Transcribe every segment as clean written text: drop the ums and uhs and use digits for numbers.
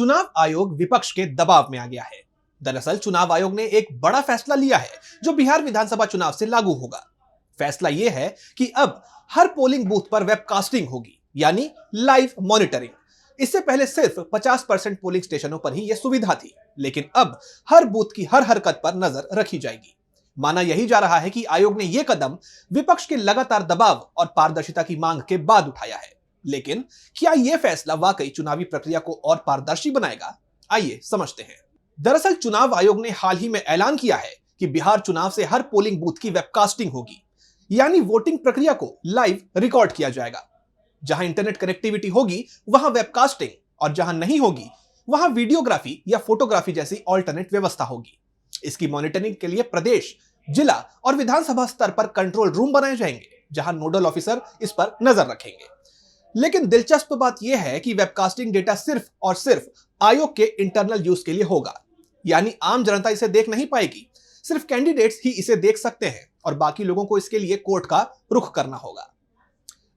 चुनाव आयोग विपक्ष के दबाव में आ गया है। दरअसल चुनाव आयोग ने एक बड़ा फैसला लिया है जो बिहार विधानसभा चुनाव से लागू होगा। फैसला यह है कि अब हर पोलिंग बूथ पर वेबकास्टिंग होगी, यानी लाइव मॉनिटरिंग। इससे पहले सिर्फ 50% पोलिंग स्टेशनों पर ही यह सुविधा थी, लेकिन अब हर बूथ की हर हरकत पर नजर रखी जाएगी। माना यही जा रहा है कि आयोग ने यह कदम विपक्ष के लगातार दबाव और पारदर्शिता की मांग के बाद उठाया है। लेकिन क्या यह फैसला वाकई चुनावी प्रक्रिया को और पारदर्शी बनाएगा? आइए समझते हैं। दरअसल चुनाव आयोग ने हाल ही में ऐलान किया है कि बिहार चुनाव से हर पोलिंग बूथ की वेबकास्टिंग होगी, यानी वोटिंग प्रक्रिया को लाइव रिकॉर्ड किया जाएगा। जहां इंटरनेट कनेक्टिविटी होगी वहां वेबकास्टिंग, और जहां नहीं होगी वहां वीडियोग्राफी या फोटोग्राफी जैसी ऑल्टरनेट व्यवस्था होगी। इसकी मॉनिटरिंग के लिए प्रदेश, जिला और विधानसभा स्तर पर कंट्रोल रूम बनाए जाएंगे, जहां नोडल ऑफिसर इस पर नजर रखेंगे। लेकिन दिलचस्प बात यह है कि वेबकास्टिंग डेटा सिर्फ और सिर्फ आयोग के इंटरनल यूज के लिए होगा, यानी आम जनता इसे देख नहीं पाएगी। सिर्फ कैंडिडेट्स ही इसे देख सकते हैं और बाकी लोगों को इसके लिए कोर्ट का रुख करना होगा।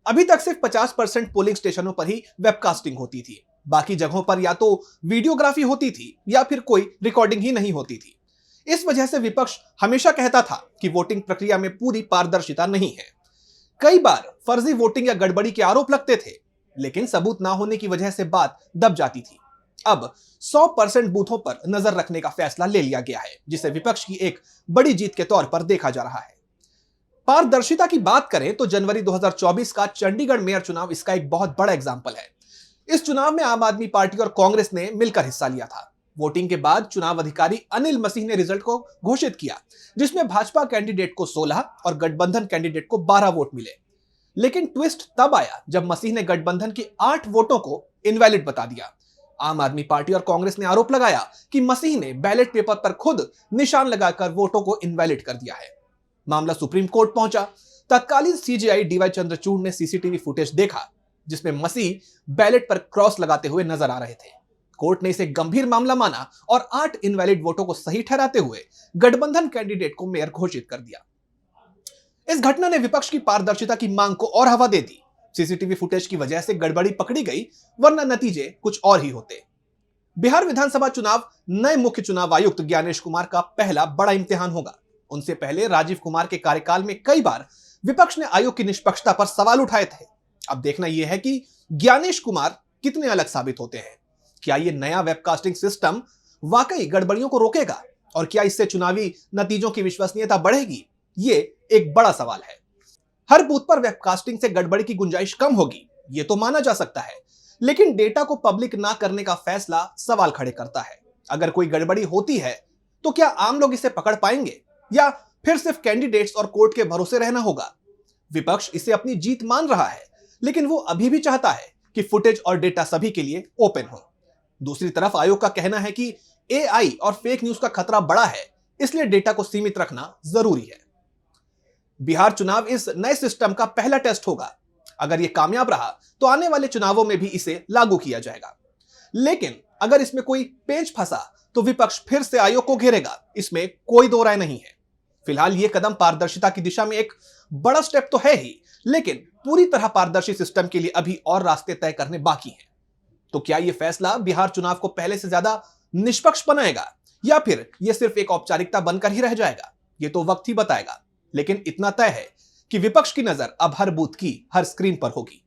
अभी तक सिर्फ 50% पोलिंग स्टेशनों पर ही वेबकास्टिंग होती थी। बाकी जगहों पर या तो वीडियोग्राफी होती थी या फिर कोई रिकॉर्डिंग ही नहीं होती थी। इस वजह से विपक्ष हमेशा कहता था कि वोटिंग प्रक्रिया में पूरी पारदर्शिता नहीं है। कई बार फर्जी वोटिंग या गड़बड़ी के आरोप लगते थे, लेकिन सबूत ना होने की वजह से बात दब जाती थी। अब 100% बूथों पर नजर रखने का फैसला ले लिया गया है, जिसे विपक्ष की एक बड़ी जीत के तौर पर देखा जा रहा है। पारदर्शिता की बात करें तो जनवरी 2024 का चंडीगढ़ मेयर चुनाव इसका एक बहुत बड़ा एग्जाम्पल है। इस चुनाव में आम आदमी पार्टी और कांग्रेस ने मिलकर हिस्सा लिया था। वोटिंग के बाद चुनाव अधिकारी अनिल मसीह ने रिजल्ट को घोषित किया, जिसमें भाजपा कैंडिडेट को 16 और गठबंधन कैंडिडेट को 12 वोट मिले। लेकिन ट्विस्ट तब आया जब मसीह ने गठबंधन के 8 वोटों को इनवैलिड बता दिया। आम आदमी पार्टी और कांग्रेस ने आरोप लगाया कि मसीह ने बैलेट पेपर पर खुद निशान लगाकर वोटों को इनवैलिड कर दिया है। मामला सुप्रीम कोर्ट पहुंचा। तत्कालीन सीजेआई डीवाई चंद्रचूड़ ने सीसीटीवी फुटेज देखा, जिसमें मसीह बैलेट पर क्रॉस लगाते हुए नजर आ रहे थे। कोर्ट ने इसे गंभीर मामला माना और 8 इनवैलिड वोटों को सही ठहराते हुए गठबंधन कैंडिडेट को मेयर घोषित कर दिया। इस घटना ने विपक्ष की पारदर्शिता की मांग को और हवा दे दी। सीसीटीवी फुटेज की वजह से गड़बड़ी पकड़ी गई, वरना नतीजे कुछ और ही होते। बिहार विधानसभा चुनाव नए मुख्य चुनाव आयुक्त ज्ञानेश कुमार का पहला बड़ा इम्तिहान होगा। उनसे पहले राजीव कुमार के कार्यकाल में कई बार विपक्ष ने आयोग की निष्पक्षता पर सवाल उठाए थे। अब देखना यह है कि ज्ञानेश कुमार कितने अलग साबित होते हैं। क्या यह नया वेबकास्टिंग सिस्टम वाकई गड़बड़ियों को रोकेगा, और क्या इससे चुनावी नतीजों की विश्वसनीयता बढ़ेगी? ये एक बड़ा सवाल है। हर बूथ पर वेबकास्टिंग से गड़बड़ी की गुंजाइश कम होगी, यह तो माना जा सकता है, लेकिन डेटा को पब्लिक ना करने का फैसला सवाल खड़े करता है। अगर कोई गड़बड़ी होती है तो क्या आम लोग इसे पकड़ पाएंगे, या फिर सिर्फ कैंडिडेट्स और कोर्ट के भरोसे रहना होगा? विपक्ष इसे अपनी जीत मान रहा है, लेकिन वो अभी भी चाहता है कि फुटेज और डेटा सभी के लिए ओपन हो। दूसरी तरफ आयोग का कहना है कि एआई और फेक न्यूज का खतरा बड़ा है, इसलिए डेटा को सीमित रखना जरूरी है। बिहार चुनाव इस नए सिस्टम का पहला टेस्ट होगा। अगर यह कामयाब रहा तो आने वाले चुनावों में भी इसे लागू किया जाएगा। लेकिन अगर इसमें कोई पेच फंसा तो विपक्ष फिर से आयोग को घेरेगा, इसमें कोई दो राय नहीं है। फिलहाल यह कदम पारदर्शिता की दिशा में एक बड़ा स्टेप तो है ही, लेकिन पूरी तरह पारदर्शी सिस्टम के लिए अभी और रास्ते तय करने बाकी हैं। तो क्या यह फैसला बिहार चुनाव को पहले से ज्यादा निष्पक्ष बनाएगा, या फिर यह सिर्फ एक औपचारिकता बनकर ही रह जाएगा? यह तो वक्त ही बताएगा। लेकिन इतना तय है कि विपक्ष की नजर अब हर बूथ की हर स्क्रीन पर होगी।